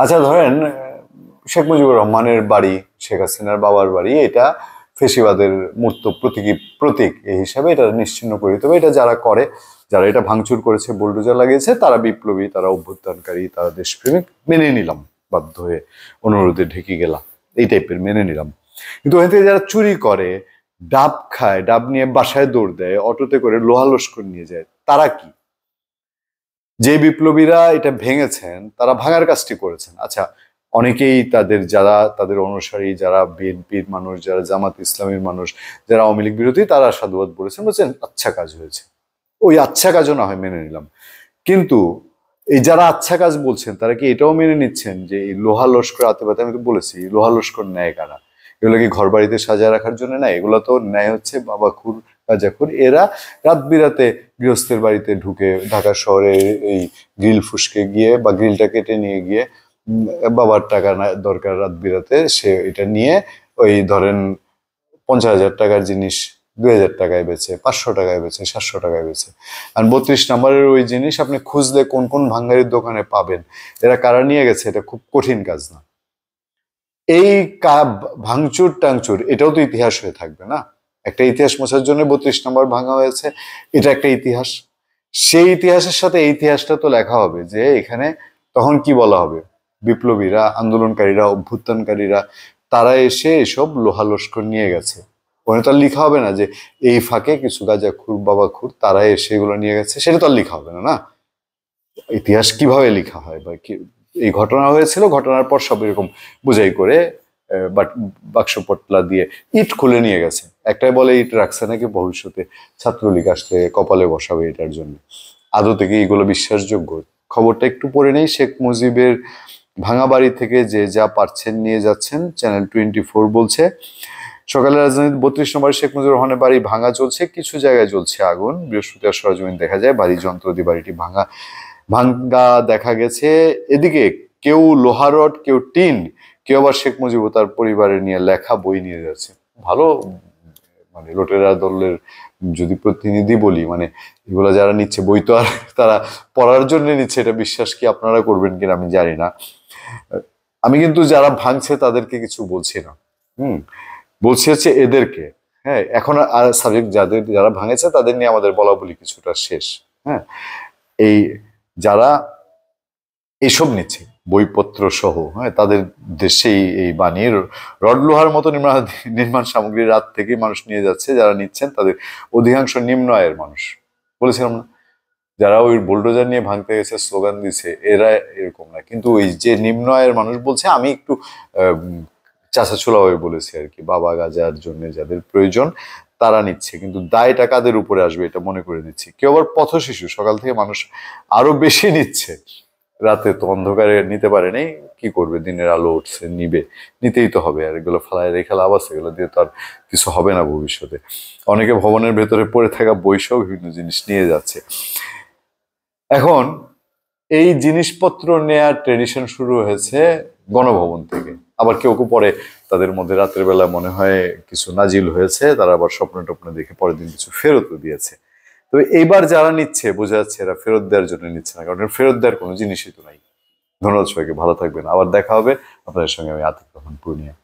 আচ্ছা ধরেন শেখ মুজিবুর রহমানের বাড়ি, শেখ হাসিনার বাবার বাড়ি, এটা ফেসিবাদের মূর্ত প্রতীক এই হিসাবে এটা নিশ্চিহ্ন করে দিতে হবে। এটা যারা করে, যারা এটা ভাঙচুর করেছে, বুলডোজার লাগিয়েছে, তারা বিপ্লবী, তারা অভ্যুত্থানকারী, তারা দেশপ্রেমিক, মেনে নিলাম, বাধ্য হয়ে অনুরোধে ঢেকে গেলাম, এই টাইপের মেনে নিলাম। কিন্তু ওখান থেকে যারা চুরি করে, ডাব খায়, ডাব নিয়ে বাসায় দৌড় দেয়, অটোতে করে লোহা লস্কর নিয়ে যায়, তারা কি? যে বিপ্লবীরা এটা ভেঙেছেন তারা ভাঙার কাজটি করেছেন। আচ্ছা, অনেকেই যারা তাদের অনুসারী, যারা বিএনপির মানুষ, যারা জামাত ইসলামীর মানুষ, যারা আওয়ামী লীগ বিরোধী, তারা সাধুবাদ বলেছেন, বলছেন আচ্ছা কাজ হয়েছে। ওই আচ্ছা কাজও না হয় মেনে নিলাম, কিন্তু এই যারা আচ্ছা কাজ বলছেন তারা কি এটাও মেনে নিচ্ছেন যে এই লোহা লস্কর আতেপাতে, আমি তো বলেছি লোহা লস্কর নেয় কারা? এগুলো কি ঘর বাড়িতে সাজায় রাখার জন্য নেয়? এগুলো তো নেয় হচ্ছে বাবাখুর, গাঁজাখুর। এরা রাত বিরাতে গৃহস্থের বাড়িতে ঢুকে ঢাকা শহরে এই গ্রিল ফুসকে গিয়ে বা গ্রিলটা কেটে নিয়ে গিয়ে বাবার টাকা দরকার, রাত বিরাতে সে এটা নিয়ে ওই ধরেন 50,000 টাকার জিনিস 2,000 টাকায় বেচে, 500 টাকায় বেচে, 700 টাকায় বেচে। আর 32 নম্বরের ওই জিনিস আপনি খুঁজলে কোন কোন ভাঙ্গারির দোকানে পাবেন, এরা কারা নিয়ে গেছে, এটা খুব কঠিন কাজ না। এই ভাঙচুর টাংচুর এটাও তো ইতিহাস হয়ে থাকবে না? একটা ইতিহাস মোছার জন্য 32 নম্বর ভাঙা হয়েছে, এটা একটা ইতিহাস। সেই ইতিহাসের সাথে এই ইতিহাসটা তো লেখা হবে যে এখানে তখন কি বলা হবে, বিপ্লবীরা, আন্দোলনকারীরা, অভ্যুত্থানকারীরা, তারা এসে এসব লোহা লস্কর নিয়ে গেছে। ওখানে তো আর লিখা হবে না যে এই ফাঁকে কিছু গাঁজাখুর, বাবাখুর, তারা এসে এগুলো নিয়ে গেছে, সেটা তো আর লিখা হবে না। না, ইতিহাস কিভাবে লেখা হয় বা এই ঘটনা হয়েছিল, ঘটনার পর সব এরকম বুঝাই করে বাক্স পটলা দিয়ে ইট খুলে নিয়ে গেছে। একটাই বলে ইট রাখছে নাকি ভবিষ্যতে ছাত্রলীগ আসলে কপালে বসাবে এটার জন্য। আদৌ থেকে এগুলো বিশ্বাসযোগ্য? খবরটা একটু পড়ে নেই। শেখ মুজিবের ভাঙা বাড়ি থেকে যে যা পারছেন নিয়ে যাচ্ছেন, চ্যানেল 24 বলছে। সকালে রাজধানীর 32 নম্বরে শেখ মুজিবুর রহমানের বাড়ি ভাঙা চলছে, কিছু জায়গায় জ্বলছে আগুন। বৃহস্পতিবার সরেজমিন দেখা যায় বাড়ি যন্ত্র দিয়ে বাড়িটি ভাঙা দেখা গেছে। এদিকে কেউ লোহা রড, কেউ টিন, কেউ আবার শেখ মুজিব তার পরিবারের নিয়ে লেখা বই নিয়ে যাচ্ছে। ভালো, মানে লুটেরা দলের যদি প্রতিনিধি বলি, মানে এগুলো যারা নিচ্ছে বই তো আর তারা পড়ার জন্য নিচ্ছে, এটা বিশ্বাস কি আপনারা করবেন কিনা আমি জানি না। আমি কিন্তু যারা ভাঙছে তাদেরকে কিছু বলছি না, বলছি হচ্ছে এদেরকে। হ্যাঁ, এখন আর সাবজেক্ট যারা ভাঙেছে তাদের নিয়ে আমাদের বলা বলি কিছুটা শেষ। হ্যাঁ, এই যারা এইসব নিচ্ছে বইপত্র সহ, হ্যাঁ, তাদের দেশেই এই বানিয়ে রড লোহার মতো নির্মাণ সামগ্রী রাত থেকে মানুষ নিয়ে যাচ্ছে। যারা নিচ্ছেন তাদের অধিকাংশ নিম্ন আয়ের মানুষ। বলেছিলাম না, যারা ওই বুলডোজার নিয়ে ভাঙতে গেছে, স্লোগান দিছে, এরা এরকম না। কিন্তু ওই যে নিম্ন আয়ের মানুষ বলছে, আমি একটু চাচাছোলা হয়ে বলেছি আর কি, বাবা গাজার জন্য যাদের প্রয়োজন তারা নিচ্ছে, কিন্তু দায়টা কাদের উপরে আসবে এটা মনে করে দিচ্ছি। কেউ আবার পথ শিশু, সকাল থেকে মানুষ আরো বেশি নিচ্ছে, রাতে তো অন্ধকারে নিতে পারে নাই, কি করবে, দিনের আলো উঠছে, নিতেই তো হবে। আর এগুলো ফেলায় রেখে লাভ আছে? এগুলো দিয়ে তো আর কিছু হবে না ভবিষ্যতে। অনেকে ভবনের ভেতরে পড়ে থাকা বইসহ বিভিন্ন জিনিস নিয়ে যাচ্ছে। এখন এই জিনিসপত্র নেয়ার ট্রেডিশন শুরু হয়েছে গণভবন থেকে। আবার কেউ কেউ পরে তাদের মধ্যে রাতের বেলা মনে হয় কিছু নাজিল হয়েছে, তারা আবার স্বপ্ন টপ্ন দেখে পরের দিন কিছু ফেরতও দিয়েছে। তবে এইবার যারা নিচ্ছে বোঝা যাচ্ছে এরা ফেরত দেওয়ার জন্য নিচ্ছে না, কারণ ফেরত দেওয়ার কোনো জিনিসই তো নাই। ধন্যবাদ সবাইকে, ভালো থাকবেন। আবার দেখা হবে আপনাদের সঙ্গে। আমি আতিক রহমান, পূর্ণিয়া।